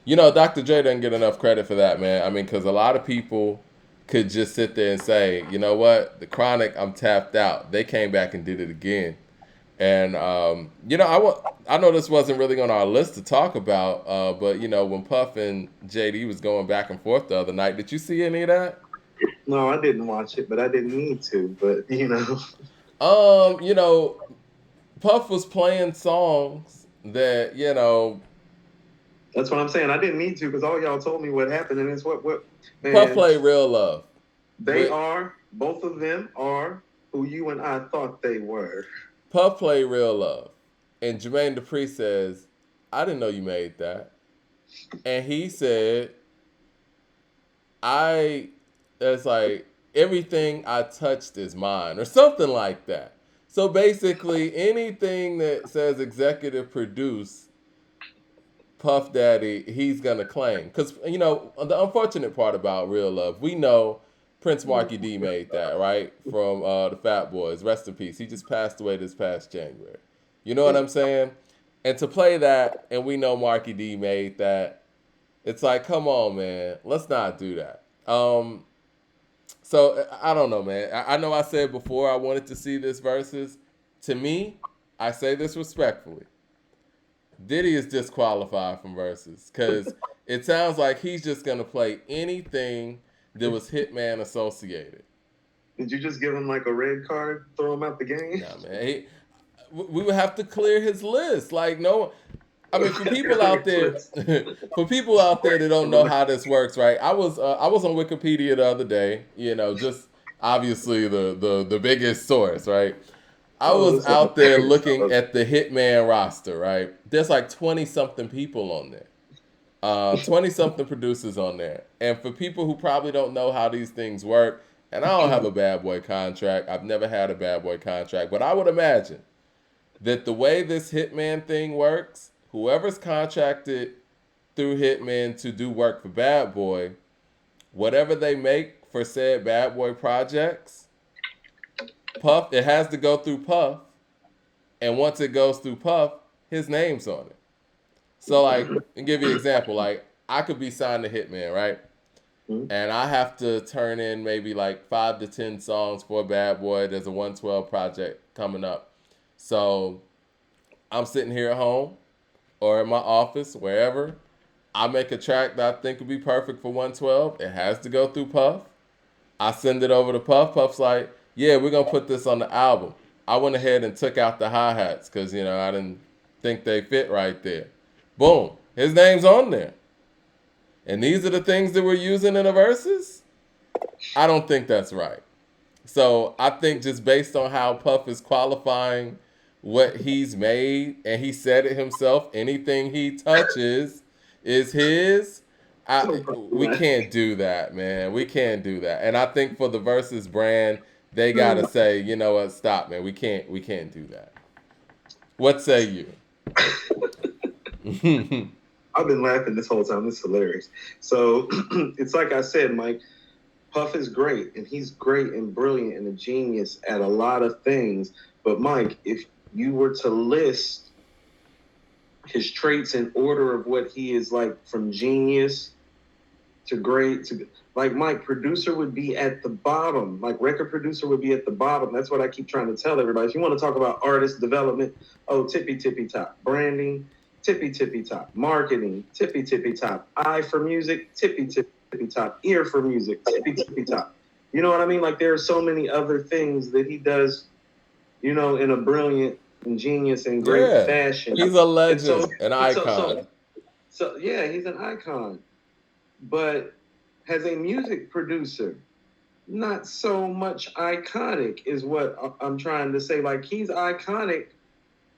Dr. Dre doesn't get enough credit for that, man. I mean, because a lot of people could just sit there and say, you know what, the Chronic, I'm tapped out. They came back and did it again. And I know this wasn't really on our list to talk about, but when Puff and JD was going back and forth the other night, did you see any of that? No, I didn't watch it, but I didn't need to. But Um, you know, Puff was playing songs that that's what I'm saying. I didn't need to because all y'all told me what happened, and it's what Puff man. played Real Love. They With are both of them are who you and I thought they were. Puff played Real Love, and Jermaine Dupri says, "I didn't know you made that," and he said, "I." It's like everything I touched is mine, or something like that. So basically, anything that says executive produce Puff Daddy, he's gonna claim. Because the unfortunate part about Real Love, we know Prince Marky D made that, right? From the Fat Boys. Rest in peace. He just passed away this past January. You know what I'm saying? And to play that, and we know Marky D made that, it's like, come on, man, let's not do that. So I don't know, man. I know I said before I wanted to see this versus. To me, I say this respectfully. Diddy is disqualified from verses because it sounds like he's just gonna play anything that was Hitman associated. Did you just give him like a red card, throw him out the game? Nah, man, we would have to clear his list. Like no, I mean for people out there, for people out there that don't know how this works, right? I was on Wikipedia the other day. Just obviously the biggest source, right? I Oh, was this like out there looking at the Hitman roster, right? There's like 20 something people on there. 20 something producers on there. And for people who probably don't know how these things work, and I don't have a bad boy contract, I've never had a bad boy contract, but I would imagine that the way this Hitman thing works, whoever's contracted through Hitman to do work for Bad Boy, whatever they make for said Bad Boy projects, Puff, it has to go through Puff, and once it goes through Puff, his name's on it. So like, and give you an example, like I could be signed to Hitman, right? And I have to turn in maybe like 5 to 10 songs for Bad Boy. There's a 112 project coming up, so I'm sitting here at home or in my office, wherever. I make a track that I think would be perfect for 112. It has to go through Puff. I send it over to Puff. Puff's like, yeah, we're gonna put this on the album. I went ahead and took out the hi hats because I didn't think they fit right there. Boom, his name's on there. And these are the things that we're using in the verses. I don't think that's right. So I think just based on how Puff is qualifying what he's made, and he said it himself, anything he touches is his. We can't do that, man. We can't do that. And I think for the versus brand, they gotta say, you know what, stop, man. We can't do that. What say you? I've been laughing this whole time. It's hilarious. So it's like I said, Mike. Puff is great, and he's great and brilliant and a genius at a lot of things. But Mike, if you were to list his traits in order of what he is like from genius to great to like Mike, producer would be at the bottom. Like record producer would be at the bottom. That's what I keep trying to tell everybody. If you want to talk about artist development, oh, tippy top. Branding, tippy top. Marketing, tippy top. Eye for music, tippy top. Ear for music, tippy top. You know what I mean? Like there are so many other things that he does, in a brilliant, ingenious, and great Yeah, fashion. he's a And so, legend, an so, so, icon. so, yeah, he's an icon. But as a music producer, not so much iconic is what I'm trying to say. Like he's iconic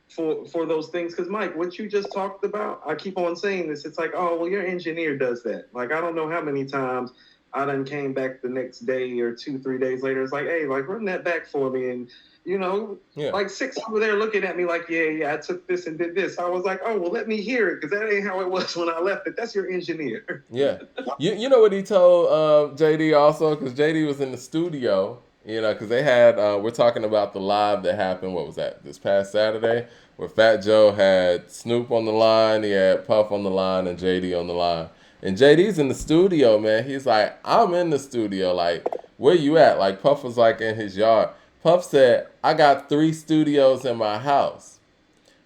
for those things. Because Mike, what you just talked about, I keep on saying this. It's like, oh well, your engineer does that. Like I don't know how many times I done came back the next day or 2 3 days later. It's like, hey, like run that back for me, and Yeah, like six over there looking at me like, yeah, I took this and did this. I was like, oh well, let me hear it because that ain't how it was when I left it. That's your engineer. yeah. You know what he told JD also, because JD was in the studio. Because they had we're talking about the live that happened. What was that? This past Saturday where Fat Joe had Snoop on the line, he had Puff on the line, and JD on the line. And JD's in the studio, man. He's like, I'm in the studio. Like, where you at? Like, Puff was like in his yard. Puff said, I got 3 studios in my house.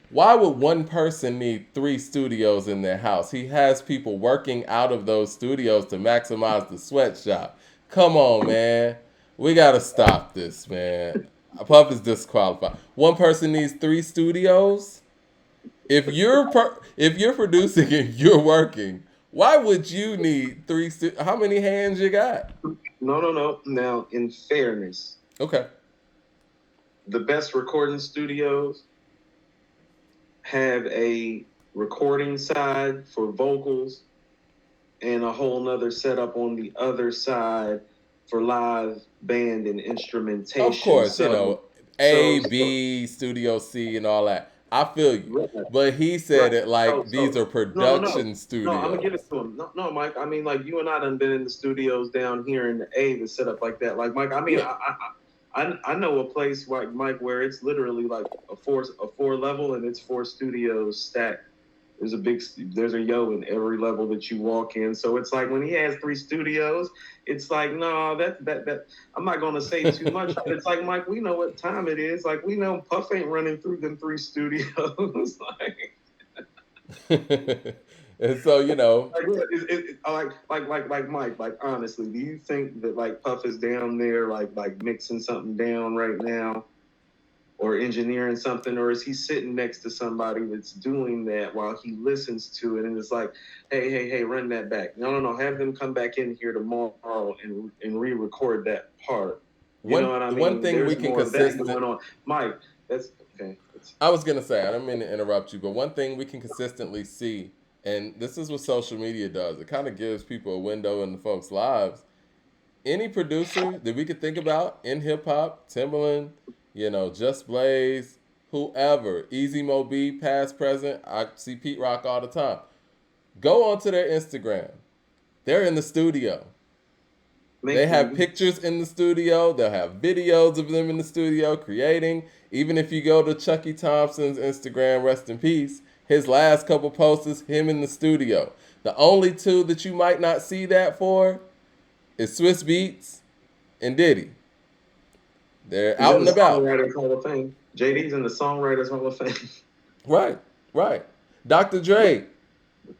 Why would one person need 3 studios in their house? He has people working out of those studios to maximize the sweatshop. Come on, man. We gotta stop this, man. Puff is disqualified. One person needs 3 studios. If you're producing and you're working, why would you need 3? How many hands you got? No. Now, in fairness, Okay. the best recording studios have a recording side for vocals and a whole nother setup on the other side for live band and instrumentation. Of course, B, Studio C, and all that. I feel you. Right. But he said it like these are production studios. No, I'm gonna give it to him. No, Mike. I mean, like you and I done been in the studios down here in the A to set up like that. Like Mike, I mean, yeah. I know a place like Mike where it's literally like a four level and it's 4 studios stacked. There's a yo in every level that you walk in. So it's like when he has 3 studios, it's like, no, that I'm not gonna say too much. It's like, Mike, we know what time it is. Like we know Puff ain't running through them 3 studios. And so, like Mike, like honestly, do you think that like Puff is down there like mixing something down right now? Or engineering something, or is he sitting next to somebody that's doing that while he listens to it and it's like, hey, run that back. No, have them come back in here tomorrow and re-record that part. You know what I mean? One thing we can consistently going on. Mike, that's okay. I was gonna say, I don't mean to interrupt you, but one thing we can consistently see, and this is what social media does, it kind of gives people a window into folks' lives. Any producer that we could think about in hip hop, Timbaland, Just Blaze, whoever, Easy Mo B, past, present, I see Pete Rock all the time. Go onto their Instagram. They're in the studio. They have pictures in the studio. They'll have videos of them in the studio creating. Even if you go to Chucky Thompson's Instagram, rest in peace, his last couple posts is him in the studio. The only 2 that you might not see that for is Swiss Beats and Diddy. They're out and about. Songwriters Hall of Fame. JD's in the Songwriters Hall of Fame. Right. Dr. Dre,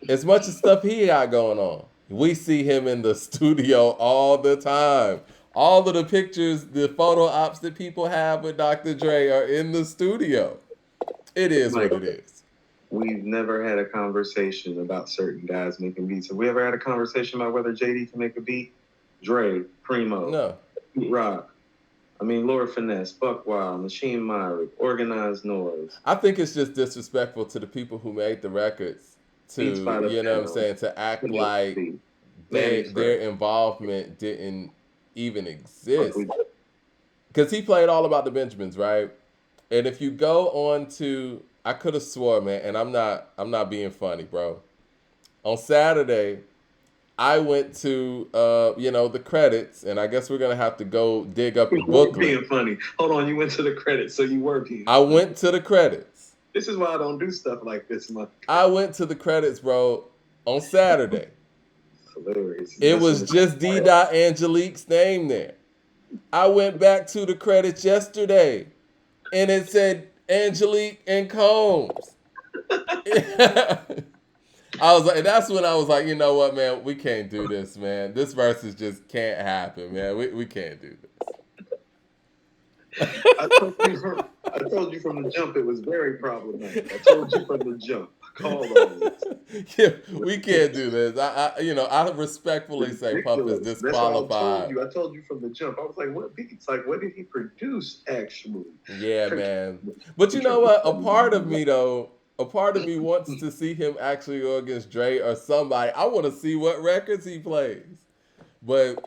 as much as stuff he got going on, we see him in the studio all the time. All of the pictures, the photo ops that people have with Dr. Dre are in the studio. It is what it is. We've never had a conversation about certain guys making beats. Have we ever had a conversation about whether JD can make a beat? Dre, Primo, no. Rock. I mean, Lord Finesse, Buck Wild, Machine Myrick, Organized Noise. I think it's just disrespectful to the people who made the records to, to act like their involvement didn't even exist. Because he played all about the Benjamins, right? And if you go on to, I could have swore, man, and I'm not being funny, bro. On Saturday, I went to, the credits, and I guess we're going to have to go dig up the booklet. Being funny. Hold on, you went to the credits, so you were being funny. I went to the credits. This is why I don't do stuff like this, Mike. I went to the credits, bro, on Saturday. Hilarious. It was just D. Angelique's name there. I went back to the credits yesterday, and it said Angelique and Combs. I was like, that's when I was like, you know what, man, we can't do this, man. This Verzuz just can't happen, man. We can't do this. I told you from the jump it was very problematic. I told you from the jump. I called on this. Yeah, we can't do this. I respectfully say Puff is disqualified. I told you from the jump. I was like, what beats? Like, what did he produce actually? Yeah, man. But you know what? A part of me wants to see him actually go against Dre or somebody. I want to see what records he plays. But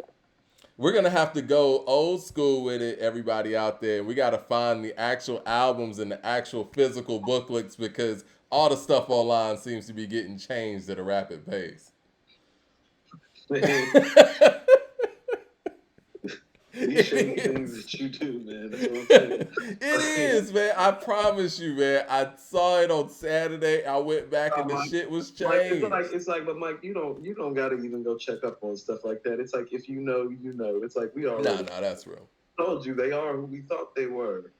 we're going to have to go old school with it, everybody out there. We got to find the actual albums and the actual physical booklets because all the stuff online seems to be getting changed at a rapid pace. These shady things that you do, man. That's what I'm saying. It is, man. I promise you, man. I saw it on Saturday. I went back and the Mike, shit was Mike, changed. it's like, but Mike, you don't gotta even go check up on stuff like that. It's like if you know, you know. It's like we No, already no, that's real. told you they are who we thought they were.